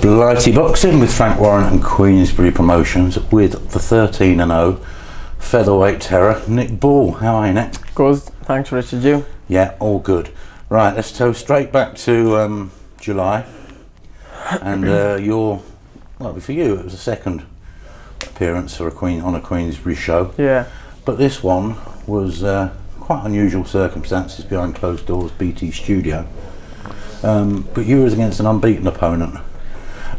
Blighty Boxing with Frank Warren and Queensbury Promotions with the 13-0 featherweight terror, Nick Ball. How are you, Nick? Good, thanks Richard. You? Yeah, all good. Right, let's go straight back to July. And for you, it was a second appearance for on a Queensbury show. Yeah. But this one was quite unusual circumstances behind closed doors, BT Studio. But you were against an unbeaten opponent.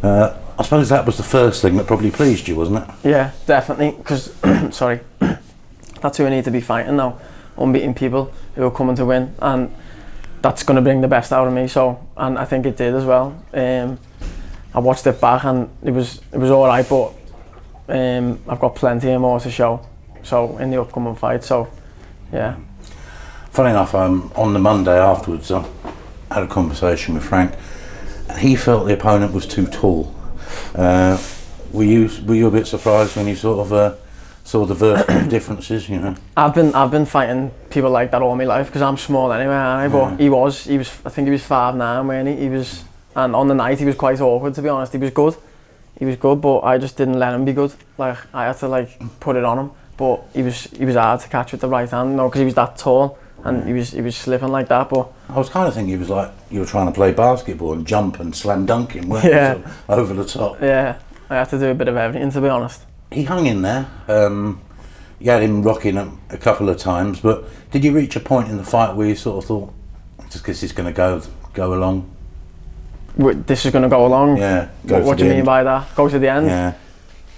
I suppose that was the first thing that probably pleased you, wasn't it? Yeah, definitely, because, sorry, that's who I need to be fighting now. Unbeaten people who are coming to win, and that's going to bring the best out of me, and I think it did as well. I watched it back and it was alright, but I've got plenty more to show, so in the upcoming fight, so yeah. Funny enough, on the Monday afterwards, I had a conversation with Frank. He felt the opponent was too tall. Were you a bit surprised when you sort of saw the vertical differences? You know, I've been fighting people like that all my life because I'm small anyway, aren't I? But he was. I think he was 5'9", weren't he? And on the night he was quite awkward, to be honest. He was good, but I just didn't let him be good. Like I had to put it on him. But he was hard to catch with the right hand, because he was that tall. And he was slipping like that, but I was kind of thinking he was like you were trying to play basketball and jump and slam dunk him, weren't yeah, you? Over the top. Yeah, I had to do a bit of everything, to be honest. He hung in there. You had him rocking a couple of times, but did you reach a point in the fight where you sort of thought, just because he's going to go along? This is going to go along? Yeah. What do you mean by that? Go to the end? Yeah.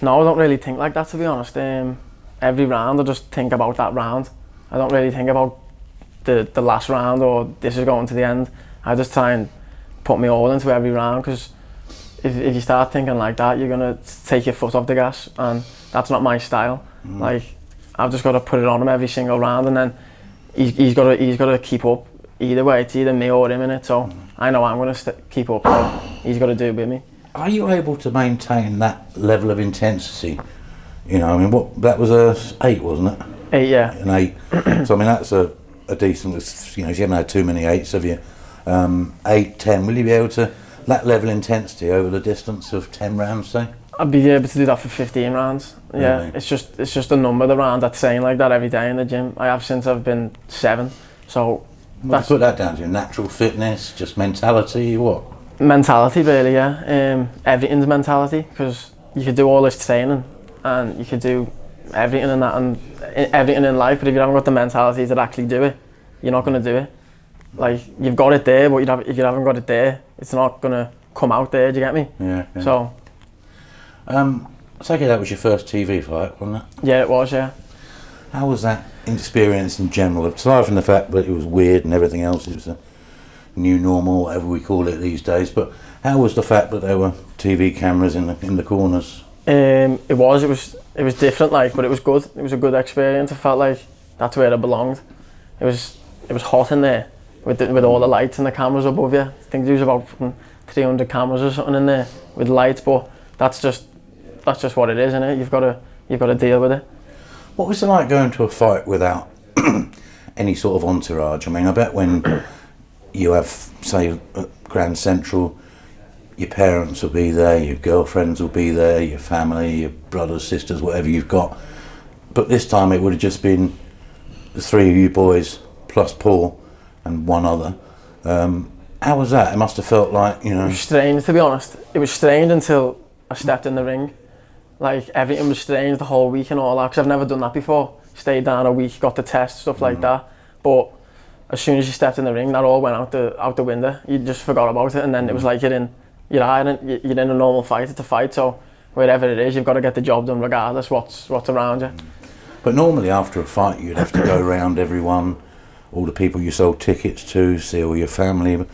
No, I don't really think like that, to be honest. Every round I just think about that round. I don't really think about the last round or this is going to the end. I just try and put me all into every round, because if you start thinking like that, you're gonna take your foot off the gas, and that's not my style. Like I've just got to put it on him every single round, and then he's got to keep up. Either way, it's either me or him in it. So I know I'm gonna keep up. So he's got to do it with me. Are you able to maintain that level of intensity? You know, I mean, that was a 8, wasn't it? 8, yeah. An 8. So I mean, that's a decent, you know, you haven't had too many 8s, have you? 8, 10, will you be able to, that level of intensity over the distance of 10 rounds, say? I'd be able to do that for 15 rounds, yeah. Really? It's just a number, the round that's saying like that every day in the gym. I have since I've been 7, so... What do you put that down to? Natural fitness, just mentality, what? Mentality, really, yeah. Everything's mentality, because you could do all this training and you could do everything in that and everything in life, but if you haven't got the mentality to actually do it, you're not going to do it. Like, you've got it there, but if you haven't got it there, it's not going to come out there, do you get me? Yeah. So I take it that was your first TV fight, wasn't it? Yeah, it was, yeah. How was that experience in general? Aside from the fact that it was weird and everything else, it was a new normal, whatever we call it these days, but how was the fact that there were TV cameras in the corners? It was different, but it was good. It was a good experience. I felt like that's where I belonged. It was hot in there with all the lights and the cameras above you. I think there was about 300 cameras or something in there with lights, but that's just what it is, isn't it? You've got to deal with it. What was it like going to a fight without any sort of entourage? I mean, I bet when you have, say, Grand Central, your parents will be there, your girlfriends will be there, your family, your brothers, sisters, whatever you've got. But this time it would have just been the 3 of you boys plus Paul and one other. How was that? It must have felt like, you know... It was strange, to be honest. It was strange until I stepped in the ring. Like, everything was strange the whole week and all that, because I've never done that before. Stayed down a week, got the test, stuff like that. But as soon as you stepped in the ring, that all went out the window. You just forgot about it, and then it was like you're in a normal fight. It's a fight, so wherever it is, you've got to get the job done regardless what's around you. But normally after a fight, you'd have to go around everyone, all the people you sold tickets to, see all your family.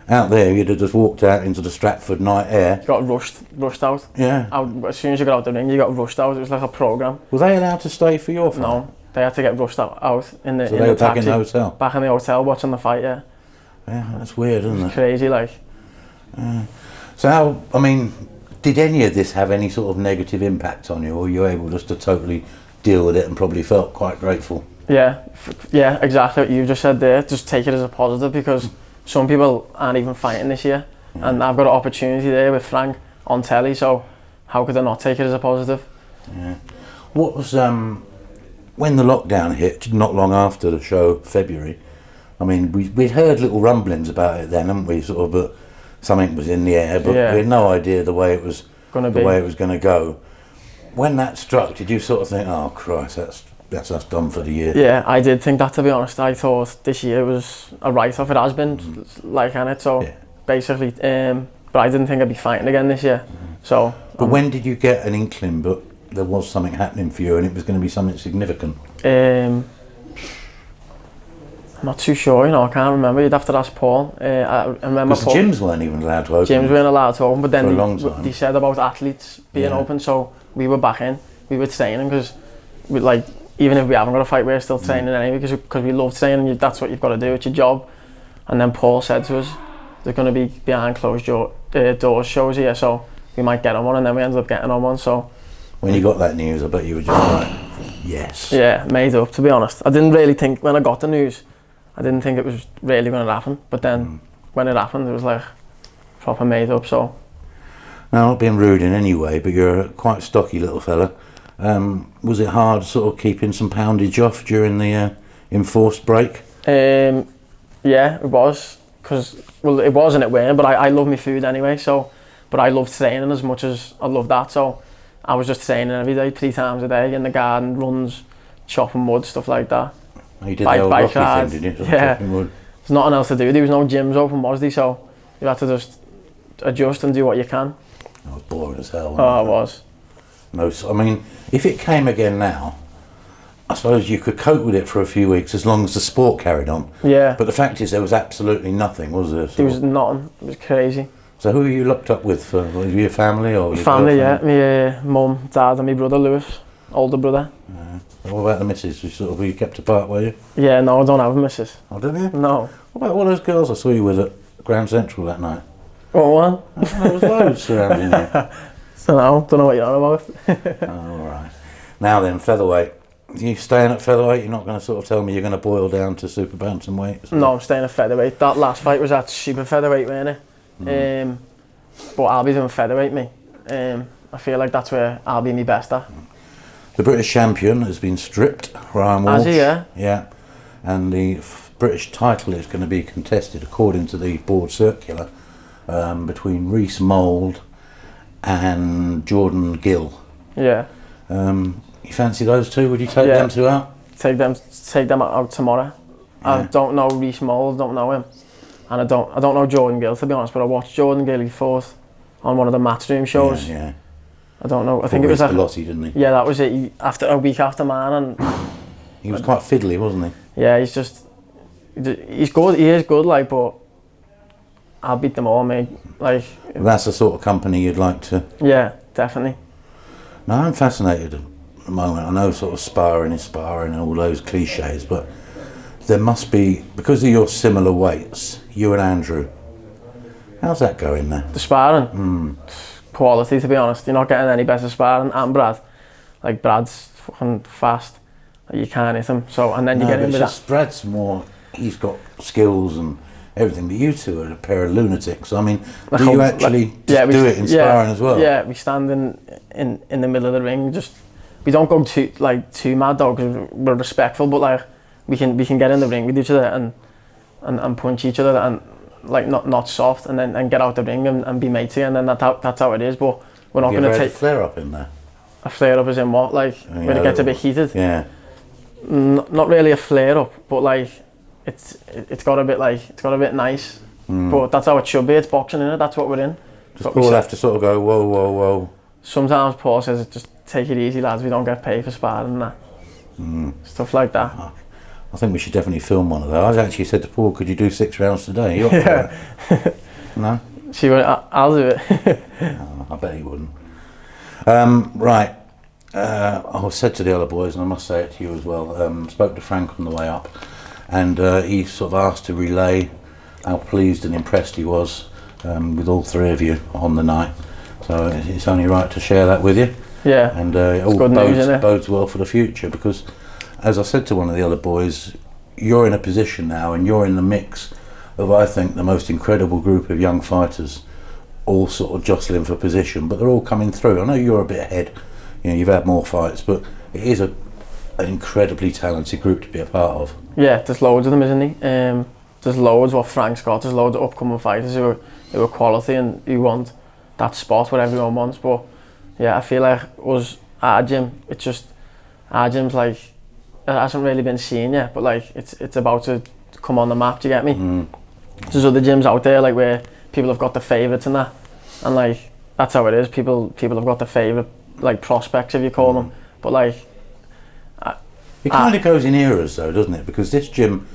Out there, you'd have just walked out into the Stratford night air. You got rushed out. Yeah. As soon as you got out the ring, you got rushed out. It was like a programme. Were they allowed to stay for your fight? No, they had to get rushed out in the So they were back taxi, in the hotel? Back in the hotel watching the fight, yeah. Yeah, that's weird, isn't it? Crazy, like. So how, I mean, did any of this have any sort of negative impact on you, or were you able just to totally deal with it and probably felt quite grateful? Yeah, exactly what you just said there. Just take it as a positive, because some people aren't even fighting this year, and I've got an opportunity there with Frank on telly, so how could I not take it as a positive? Yeah. What was when the lockdown hit? Not long after the show, February. I mean, we'd heard little rumblings about it then, hadn't we? Sort of, but something was in the air, but we had no idea the way it was going to go. When that struck, did you sort of think, "Oh Christ, that's us done for the year"? Yeah, I did think that, to be honest. I thought this year was a write-off. It has been like, and it so basically. But I didn't think I'd be fighting again this year. So. But when did you get an inkling? But there was something happening for you, and it was going to be something significant. I'm not too sure. I can't remember. You'd have to ask Paul. I remember because gyms weren't even allowed to open. Gyms weren't allowed to open, but then they said about athletes being open, so we were back in. We were training because, even if we haven't got a fight, we're still training anyway because we love training. That's what you've got to do. It's your job. And then Paul said to us, "They're going to be behind closed doors shows here, so we might get on one," and then we ended up getting on one. So when you got that news, I bet you were just like, yes. Yeah, made up, to be honest. I didn't really think, when I got the news, I didn't think it was really going to happen. But then when it happened, it was like proper made up. So now, not being rude in any way, but you're a quite stocky little fella. Was it hard sort of keeping some poundage off during the enforced break? Yeah, it was. Because, it was and it weren't, but I love my food anyway, so, but I love training as much as I love that, so I was just training every day, 3 times a day, in the garden, runs, chopping wood, stuff like that. Oh, you did the old Rocky thing, did you? Yeah, there's nothing else to do, there was no gyms open, was there, so you had to just adjust and do what you can. That was boring as hell. Oh, it was. No, I mean, if it came again now, I suppose you could cope with it for a few weeks as long as the sport carried on. Yeah. But the fact is, there was absolutely nothing, was there? There was nothing. It was crazy. So who were you locked up with? Was your family or your family? girlfriend? Yeah, my mum, dad, and my brother Lewis, older brother. What about the missus? Were you kept apart, were you? Yeah, no, I don't have a missus. Oh, don't you? No. What about all those girls I saw you with at Grand Central that night? What one? There was loads surrounding you. Don't know what you're on about. Oh, all right. Now then, featherweight. Are you staying at featherweight? You're not going to sort of tell me you're going to boil down to super bantamweight? So. No, I'm staying at featherweight. That last fight was at super featherweight, wasn't it? But I'll be doing featherweight, me. I feel like that's where I'll be my best at. The British champion has been stripped, Ryan Walsh. Has he, yeah? Yeah. And the British title is going to be contested, according to the board circular, between Reece Mould and Jordan Gill. Yeah. You fancy those two? Would you take them two out? Take them out tomorrow. Yeah. I don't know Reece Mould, don't know him, and I don't know Jordan Gill, to be honest. But I watched Jordan Gill. He fought on one of the Matchroom shows. Yeah. I don't know. I think it was Pelosi, didn't he? Yeah, that was it. After a week after mine, and he was quite fiddly, wasn't he? Yeah, he's good. He is good, but I'll beat them all, mate. That's the sort of company you'd like to. Yeah, definitely. Now I'm fascinated at the moment. I know sort of sparring is sparring and all those cliches, but there must be, because of your similar weights, you and Andrew. How's that going there? The sparring? Quality, to be honest. You're not getting any better sparring. And Brad. Brad's fucking fast. You can't hit him. So, and then you get into that. Brad's more, he's got skills and everything, but you two are a pair of lunatics. I mean, do you actually do it in sparring as well? Yeah, we stand in the middle of the ring. We don't go too mad though, because we're respectful, but we can get in the ring with each other and punch each other and not soft, and then get out the ring and be mates again, and that's how it is. But we're not going to take a flare up in there. A flare up as in what? When it gets a bit heated? Yeah. Not really a flare up, but it's got a bit nice. But that's how it should be. It's boxing, innit? That's what we're in. Does Paul have to sort of go whoa, whoa, whoa? Sometimes Paul says, just take it easy, lads. We don't get paid for sparring and that. Stuff like that. I think we should definitely film one of those. I actually said to Paul, could you do 6 rounds today? You up for it? No? She went, I'll do it. Oh, I bet he wouldn't. Right. I said to the other boys, and I must say it to you as well, spoke to Frank on the way up, and he sort of asked to relay how pleased and impressed he was with all 3 of you on the night. So it's only right to share that with you. Yeah. And it all bodes well for the future, because as I said to one of the other boys, you're in a position now and you're in the mix of, I think, the most incredible group of young fighters all sort of jostling for position, but they're all coming through. I know you're a bit ahead, you know, you've had more fights, but it is an incredibly talented group to be a part of. Yeah, there's loads of them, isn't there? There's loads what Frank's got, there's loads of upcoming fighters who are quality and who want that spot where everyone wants, but yeah, I feel like our gym, it's just, our gym's like, it hasn't really been seen yet, but like it's about to come on the map, do you get me? There's other gyms out there like where people have got the favourites and that, and like that's how it is. People have got the favourite like prospects, if you call them, but like it kind of goes in eras though, doesn't it? Because this gym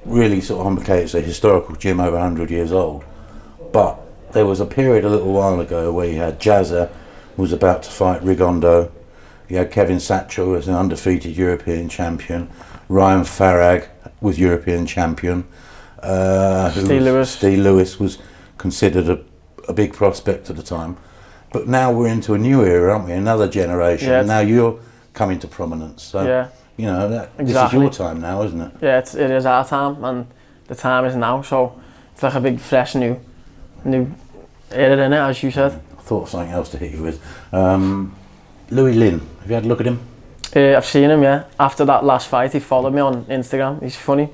really sort of indicates a historical gym over 100 years old, but there was a period a little while ago where you had Jazza was about to fight Rigondo, you had Kevin Satchel as an undefeated European champion, Ryan Farag was European champion, Steve Lewis was considered a big prospect at the time, but now we're into a new era, aren't we? Another generation, and now you're coming to prominence. So you know this is your time now, isn't it? Yeah, it is our time, and the time is now. So it's like a big, fresh, new era in it, as you said. I thought of something else to hit you with. Louis Lin, have you had a look at him? I've seen him, yeah. After that last fight, he followed me on Instagram. He's funny.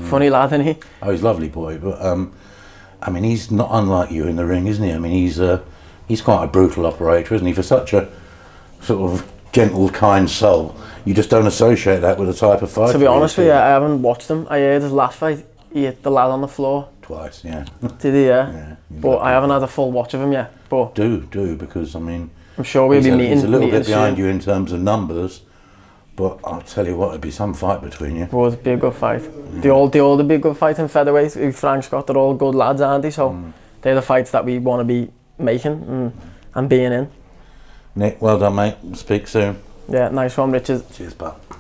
Funny lad, isn't he? Oh, he's a lovely boy, but I mean, he's not unlike you in the ring, isn't he? I mean, he's quite a brutal operator, isn't he? For such a sort of gentle, kind soul, you just don't associate that with the type of fighter. To be honest with you, I haven't watched him. I heard his last fight, he hit the lad on the floor. Twice, yeah. Did he? Yeah. But I haven't had a full watch of him yet. But do because I mean, I'm sure we'll be meeting. He's a little bit behind soon. you in terms of numbers, but I'll tell you what, it'd be some fight between you. Would be a good fight. They all be a good fight in featherweight. Who Frank's got, they're all good lads, aren't they? So they're the fights that we want to be making and being in. Nick, well done, mate. Speak soon. Yeah, nice one, Richard. Cheers, pal.